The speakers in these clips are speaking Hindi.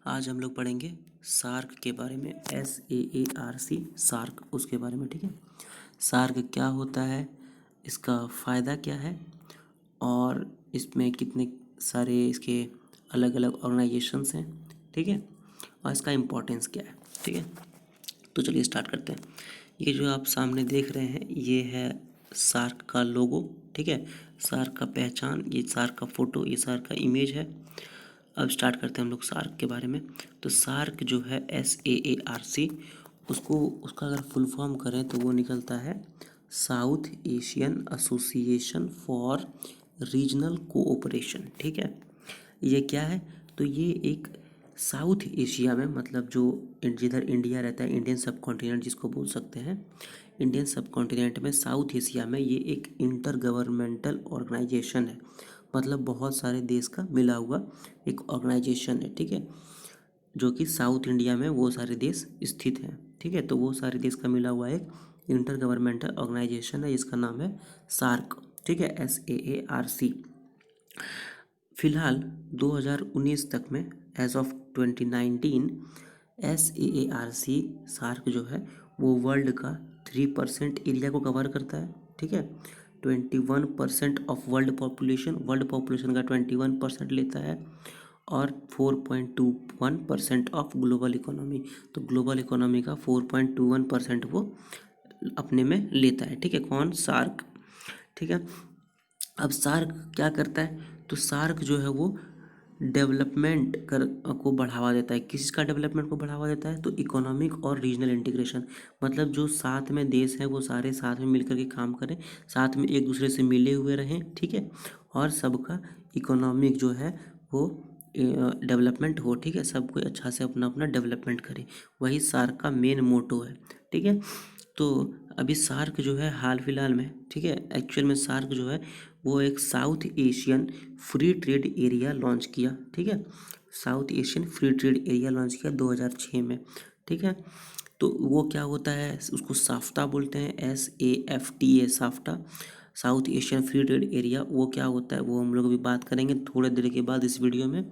आज हम लोग पढ़ेंगे सार्क के बारे में। SAARC सार्क, उसके बारे में। ठीक है, सार्क क्या होता है, इसका फ़ायदा क्या है और इसमें कितने सारे इसके अलग अलग ऑर्गेनाइजेशंस हैं। ठीक है, और इसका इम्पोर्टेंस क्या है। ठीक है, तो चलिए स्टार्ट करते हैं। ये जो आप सामने देख रहे हैं ये है सार्क का लोगो। ठीक है, सार्क का पहचान, ये सार्क का फ़ोटो, ये सार्क का इमेज है। अब स्टार्ट करते हैं हम लोग सार्क के बारे में। तो सार्क जो है SAARC, उसका अगर फुल फॉर्म करें तो वो निकलता है South Asian association for regional cooperation. ठीक है, ये क्या है, तो ये एक साउथ एशिया में, मतलब जो जिधर इंडिया रहता है, इंडियन सब कॉन्टिनेंट जिसको बोल सकते हैं, इंडियन सब कॉन्टिनेंट में साउथ एशिया में ये एक इंटर गवर्नमेंटल ऑर्गेनाइजेशन है। मतलब बहुत सारे देश का मिला हुआ एक ऑर्गेनाइजेशन है। ठीक है, जो कि साउथ इंडिया में वो सारे देश स्थित हैं। ठीक है, तो वो सारे देश का मिला हुआ एक इंटर गवर्नमेंटल ऑर्गेनाइजेशन है, इसका नाम है सार्क। ठीक है, SAARC। फिलहाल 2019 तक में, एज ऑफ 2019, SAARC सार्क जो है वो वर्ल्ड का 3% एरिया को कवर करता है। ठीक है, 21% ऑफ वर्ल्ड पॉपुलेशन का 21% लेता है, और 4.21% ऑफ ग्लोबल इकोनॉमी। तो ग्लोबल इकोनॉमी का 4.21% वो अपने में लेता है। ठीक है, कौन, सार्क। ठीक है, अब सार्क क्या करता है, तो सार्क जो है वो डेवलपमेंट को बढ़ावा देता है। किसका डेवलपमेंट को बढ़ावा देता है, तो इकोनॉमिक और रीजनल इंटीग्रेशन। मतलब जो साथ में देश हैं वो सारे साथ में मिलकर के काम करें, साथ में एक दूसरे से मिले हुए रहें। ठीक है, और सबका इकोनॉमिक जो है वो डेवलपमेंट हो। ठीक है, सब कोई अच्छा से अपना अपना डेवलपमेंट करे, वही सार्क का मेन मोटो है। ठीक है, तो अभी सार्क जो है हाल फिलहाल में, ठीक है, एक्चुअल में सार्क जो है वो एक south Asian free trade area launch किया। ठीक है, South Asian free trade area launch किया 2006 में। ठीक है, तो वो क्या होता है, उसको साफ्टा बोलते हैं, SAFTA, SAFTA, south Asian free trade area. वो क्या होता है वो हम लोग अभी बात करेंगे थोड़े देर के बाद इस वीडियो में।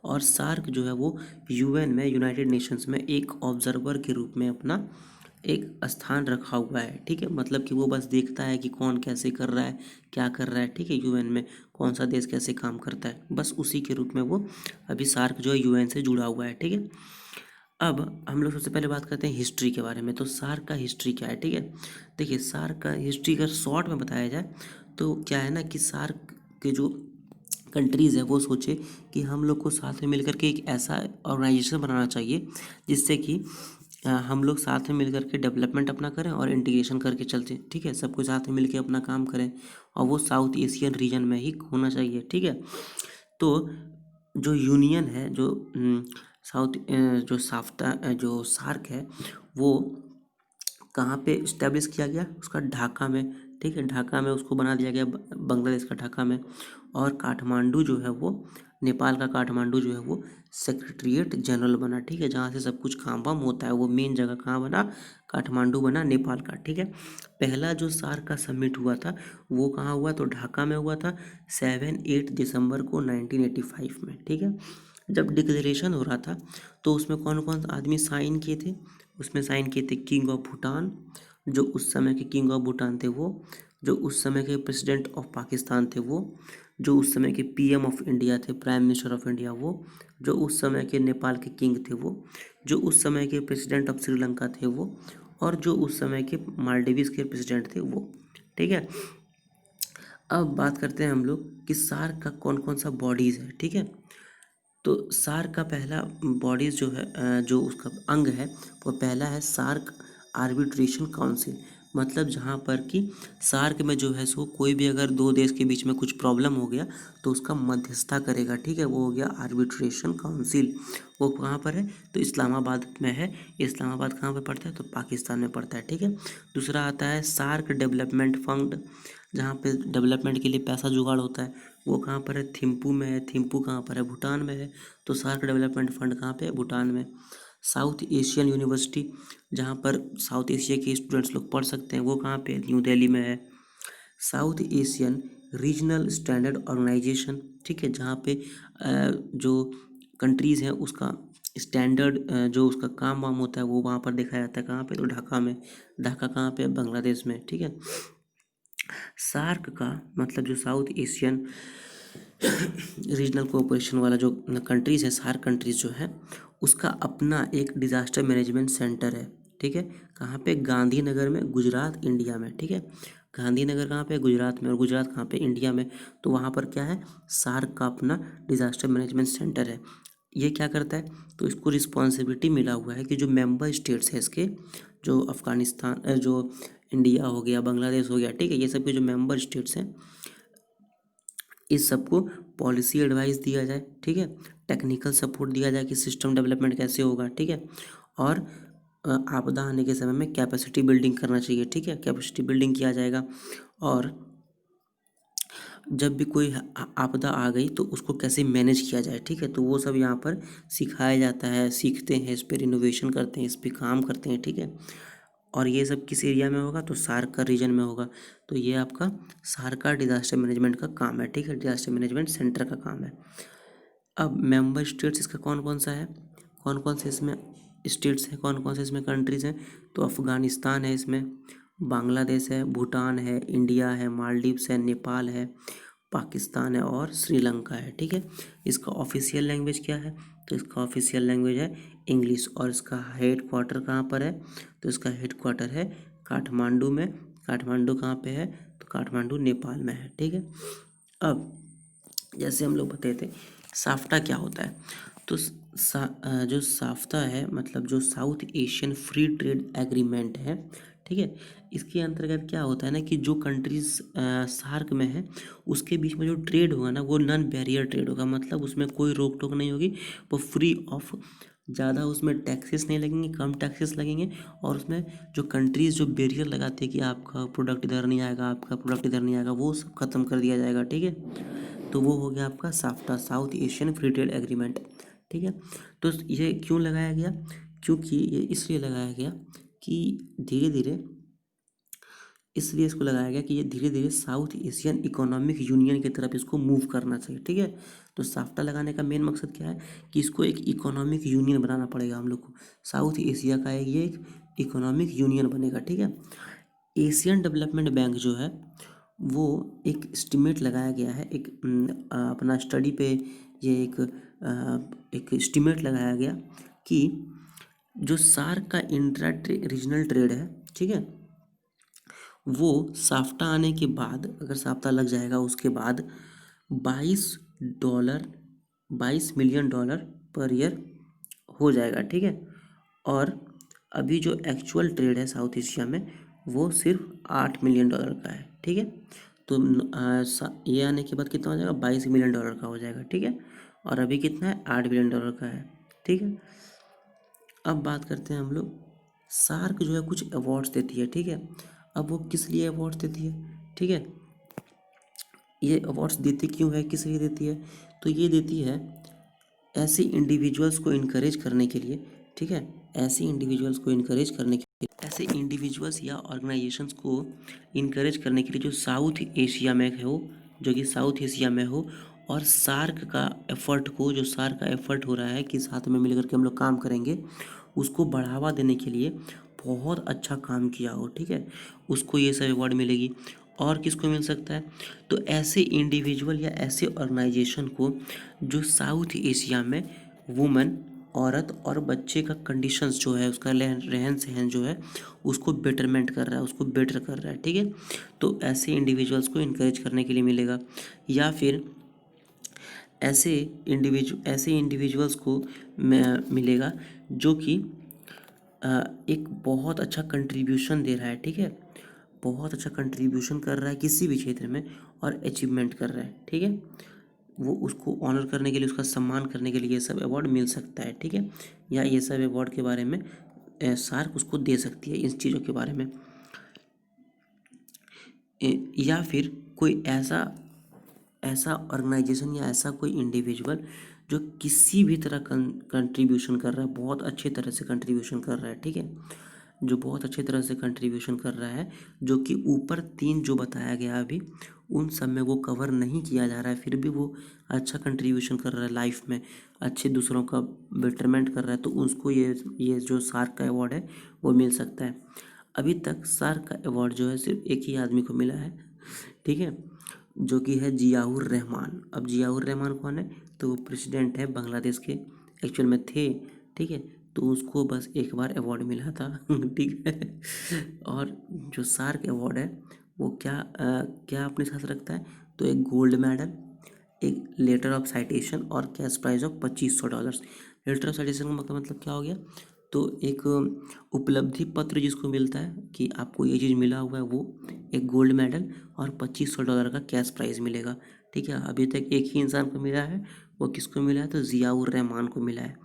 और सार्क जो है वो UN में, यूनाइटेड नेशंस में एक ऑब्जर्वर के रूप में अपना एक स्थान रखा हुआ है। ठीक है, मतलब कि वो बस देखता है कि कौन कैसे कर रहा है, क्या कर रहा है। ठीक है, UN में कौन सा देश कैसे काम करता है, बस उसी के रूप में वो अभी सार्क जो है UN से जुड़ा हुआ है। ठीक है, अब हम लोग सबसे पहले बात करते हैं हिस्ट्री के बारे में। तो सार्क का हिस्ट्री क्या है। ठीक है, देखिए सार्क का हिस्ट्री अगर शॉर्ट में बताया जाए तो क्या है ना, कि सार्क के जो कंट्रीज़ है वो सोचे कि हम लोग को साथ में मिलकर के एक ऐसा ऑर्गेनाइजेशन बनाना चाहिए जिससे कि हम लोग साथ में मिलकर के डेवलपमेंट अपना करें और इंटीग्रेशन करके चलते। ठीक है, सबको साथ में मिलकर अपना काम करें, और वो साउथ एशियन रीजन में ही होना चाहिए। ठीक है, तो जो यूनियन है, जो साउथ जो साफ्टा जो सार्क है वो कहाँ पे इस्टेब्लिश किया गया, उसका ढाका में। ठीक है, ढाका में उसको बना दिया गया, बांग्लादेश का ढाका में। और काठमांडू जो है वो, नेपाल का काठमांडू जो है वो सेक्रेटरीट जनरल बना। ठीक है, जहाँ से सब कुछ काम वाम होता है, वो मेन जगह कहाँ बना, काठमांडू बना, नेपाल का। ठीक है, पहला जो सार्क का समिट हुआ था वो कहाँ हुआ, तो ढाका में हुआ था 7-8 दिसंबर को 1985 में। ठीक है, जब डिक्लेरेशन हो रहा था तो उसमें कौन कौन आदमी साइन किए थे, उसमें साइन किए थे किंग ऑफ भूटान, जो उस समय के किंग ऑफ भूटान थे वो, जो उस समय के प्रेसिडेंट ऑफ पाकिस्तान थे वो, जो उस समय के PM ऑफ इंडिया थे, प्राइम मिनिस्टर ऑफ इंडिया वो, जो उस समय के नेपाल के किंग थे वो, जो उस समय के प्रेसिडेंट ऑफ श्रीलंका थे वो, और जो उस समय के मालदीव्स के प्रेसिडेंट थे वो। ठीक है, अब बात करते हैं हम लोग कि सार्क का कौन कौन सा बॉडीज़ है। ठीक है, तो सार्क का पहला बॉडीज जो है, जो उसका अंग है, वो पहला है सार्क आर्बिट्रेशन काउंसिल। मतलब जहाँ पर कि सार्क में जो है सो कोई भी अगर दो देश के बीच में कुछ प्रॉब्लम हो गया तो उसका मध्यस्थता करेगा। ठीक है, वो हो गया आर्बिट्रेशन काउंसिल। वो कहाँ पर है, तो इस्लामाबाद में है। इस्लामाबाद कहाँ पर पड़ता है, तो पाकिस्तान में पड़ता है। ठीक है, दूसरा आता है सार्क डेवलपमेंट फंड, जहाँ पे डेवलपमेंट के लिए पैसा जुगाड़ होता है, वो कहाँ पर है, थिम्पू में है। थिम्पू कहाँ पर है, भूटान में है। तो सार्क डेवलपमेंट फंड कहाँ पे है, भूटान में। साउथ एशियन यूनिवर्सिटी, जहाँ पर साउथ एशिया के स्टूडेंट्स लोग पढ़ सकते हैं, वो कहाँ पे, न्यू दिल्ली में है। South Asian regional standard organisation, ठीक है, जहाँ पे जो कंट्रीज़ हैं उसका स्टैंडर्ड जो उसका काम वाम होता है वो वहाँ पर देखा जाता है। कहाँ पे? तो ढाका में। ढाका कहाँ पे? बांग्लादेश में, ठीक है। सार्क का मतलब जो साउथ एशियन रीजनल कोऑपरेशन वाला जो कंट्रीज़ है, सार्क कंट्रीज़ जो है, उसका अपना एक डिज़ास्टर मैनेजमेंट सेंटर है, ठीक है। कहाँ पे? गांधीनगर में, गुजरात, इंडिया में, ठीक है। गांधीनगर कहाँ पे? गुजरात में। और गुजरात कहाँ पे? इंडिया में। तो वहाँ पर क्या है? सार्क का अपना डिज़ास्टर मैनेजमेंट सेंटर है। ये क्या करता है? तो इसको रिस्पॉन्सिबिलिटी मिला हुआ है कि जो मेंबर स्टेट्स है इसके, जो अफ़गानिस्तान जो इंडिया हो गया, बांग्लादेश हो गया, ठीक है, ये सब के जो मेंबर स्टेट्स हैं, इस सबको पॉलिसी एडवाइस दिया जाए, ठीक है। टेक्निकल सपोर्ट दिया जाए कि सिस्टम डेवलपमेंट कैसे होगा, ठीक है। और आपदा आने के समय में कैपेसिटी बिल्डिंग करना चाहिए, ठीक है। कैपेसिटी बिल्डिंग किया जाएगा। और जब भी कोई आपदा आ गई तो उसको कैसे मैनेज किया जाए, ठीक है। तो वो सब यहाँ पर सिखाया जाता है, सीखते हैं, इस पर इनोवेशन करते हैं, इस पर काम करते हैं, ठीक है। और ये सब किस एरिया में होगा? तो सार्क का रीजन में होगा। तो ये आपका सार्क का डिज़ास्टर मैनेजमेंट का काम है, ठीक है। डिज़ास्टर मैनेजमेंट सेंटर का काम है। अब मेंबर स्टेट्स इसका कौन कौन सा है? कौन कौन से इसमें स्टेट्स हैं, कौन कौन से इसमें कंट्रीज़ हैं? तो अफ़गानिस्तान है इसमें, बांग्लादेश है, भूटान है, इंडिया है, मालदीव्स है, नेपाल है, पाकिस्तान है और श्रीलंका है, ठीक है। इसका ऑफिशियल लैंग्वेज क्या है? तो इसका ऑफिशियल लैंग्वेज है इंग्लिश। और इसका हेड क्वार्टर कहाँ पर है? तो इसका हेड क्वार्टर है काठमांडू में। काठमांडू कहाँ पे है? तो काठमांडू नेपाल में है, ठीक है। अब जैसे हम लोग बताए थे, साफ्टा क्या होता है? तो जो साफ्टा है मतलब जो south Asian free trade agreement है, ठीक है। इसके अंतर्गत क्या होता है ना कि जो कंट्रीज सार्क में है उसके बीच में जो ट्रेड होगा ना वो नॉन बैरियर ट्रेड होगा। मतलब उसमें कोई रोक टोक नहीं होगी, वो फ्री ऑफ, ज़्यादा उसमें टैक्सेस नहीं लगेंगे, कम टैक्सेस लगेंगे। और उसमें जो कंट्रीज़ जो बैरियर लगाते हैं कि आपका प्रोडक्ट इधर नहीं आएगा, आपका प्रोडक्ट इधर नहीं आएगा, वो सब खत्म कर दिया जाएगा, ठीक है। तो वो हो गया आपका SAFTA, south Asian free trade agreement, ठीक है। तो ये क्यों लगाया गया? क्योंकि ये इसलिए लगाया गया कि धीरे धीरे, इसलिए इसको लगाया गया कि ये धीरे धीरे साउथ एशियन इकोनॉमिक यूनियन की तरफ इसको मूव करना चाहिए, ठीक है। तो साफ्टा लगाने का मेन मकसद क्या है कि इसको एक इकोनॉमिक यूनियन बनाना पड़ेगा हम लोग को। साउथ एशिया का ये एक इकोनॉमिक यूनियन बनेगा, ठीक है। एशियन डेवलपमेंट बैंक जो है वो एक एस्टिमेट लगाया गया है, एक अपना स्टडी पे ये एक एस्टिमेट लगाया गया कि जो सार्क का इंट्रा रीजनल ट्रेड है, ठीक है, वो साफ्टा आने के बाद, अगर साफ्टा लग जाएगा उसके बाद $22 $22 मिलियन पर ईयर हो जाएगा, ठीक है। और अभी जो एक्चुअल ट्रेड है साउथ एशिया में वो सिर्फ $8 मिलियन का है, ठीक है। तो ये आने के बाद कितना हो जाएगा? $22 मिलियन का हो जाएगा, ठीक है। और अभी कितना है? $8 बिलियन का है, ठीक है। अब बात करते हैं हम लोग, सार्क जो है कुछ अवार्ड्स देती है, ठीक है। अब वो किस लिए अवार्ड्स देती है, ठीक है, ये अवार्ड्स देती क्यों है, किस लिए देती है? तो ये देती है ऐसे इंडिविजुअल्स को इनकरेज करने के लिए, ठीक है। ऐसे इंडिविजुअल्स को इनकरेज करने के लिए, ऐसे इंडिविजुअल्स या ऑर्गेनाइजेशंस को इनकरेज करने के लिए जो साउथ एशिया में हो, जो कि साउथ एशिया में हो, और सार्क का एफर्ट को, जो सार्क का एफर्ट हो रहा है कि साथ में मिलकर के हम लोग काम करेंगे, उसको बढ़ावा देने के लिए बहुत अच्छा काम किया हो, ठीक है, उसको ये सब अवार्ड मिलेगी। और किसको मिल सकता है? तो ऐसे इंडिविजुअल या ऐसे ऑर्गेनाइजेशन को जो साउथ एशिया में वुमेन, औरत और बच्चे का कंडीशंस जो है, उसका रहन सहन जो है उसको बेटरमेंट कर रहा है, उसको बेटर कर रहा है, ठीक है। तो ऐसे इंडिविजुअल्स को इनकरेज करने के लिए मिलेगा। या फिर ऐसे इंडिविजुअल्स को मिलेगा जो कि एक बहुत अच्छा कंट्रीब्यूशन दे रहा है, ठीक है, बहुत अच्छा कंट्रीब्यूशन कर रहा है किसी भी क्षेत्र में और अचीवमेंट कर रहा है, ठीक है। वो उसको ऑनर करने के लिए, उसका सम्मान करने के लिए ये सब अवार्ड मिल सकता है, ठीक है। या ये सब अवार्ड के बारे में सार्क उसको दे सकती है, इन चीज़ों के बारे में। या फिर कोई ऐसा ऐसा ऑर्गेनाइजेशन या ऐसा कोई इंडिविजुअल जो किसी भी तरह कंट्रीब्यूशन कर रहा है, बहुत अच्छे तरह से कंट्रीब्यूशन कर रहा है, ठीक है। जो बहुत अच्छी तरह से कंट्रीब्यूशन कर रहा है, जो कि ऊपर 3 जो बताया गया अभी, उन सब में वो कवर नहीं किया जा रहा है, फिर भी वो अच्छा कंट्रीब्यूशन कर रहा है लाइफ में, अच्छे दूसरों का बेटरमेंट कर रहा है, तो उसको ये जो सार्क का अवार्ड है वो मिल सकता है। अभी तक सार्क का अवार्ड जो है सिर्फ एक ही आदमी को मिला है, ठीक है, जो कि है जियाउर रहमान। अब जियाउर रहमान कौन है? तो वो प्रेसिडेंट है बांग्लादेश के, एक्चुअल में थे, ठीक है। तो उसको बस एक बार अवार्ड मिला था ठीक है। और जो सार्क अवार्ड है वो क्या अपने साथ रखता है? तो एक गोल्ड मेडल, एक लेटर ऑफ साइटेशन और cash prize of $2500। Letter of citation का मतलब क्या हो गया? तो एक उपलब्धि पत्र जिसको मिलता है कि आपको ये चीज़ मिला हुआ है, वो एक गोल्ड मेडल और $2500 का कैश प्राइज मिलेगा, ठीक है। अभी तक एक ही इंसान को मिला है, वो किसको मिला है? तो जियाउर रहमान को मिला है,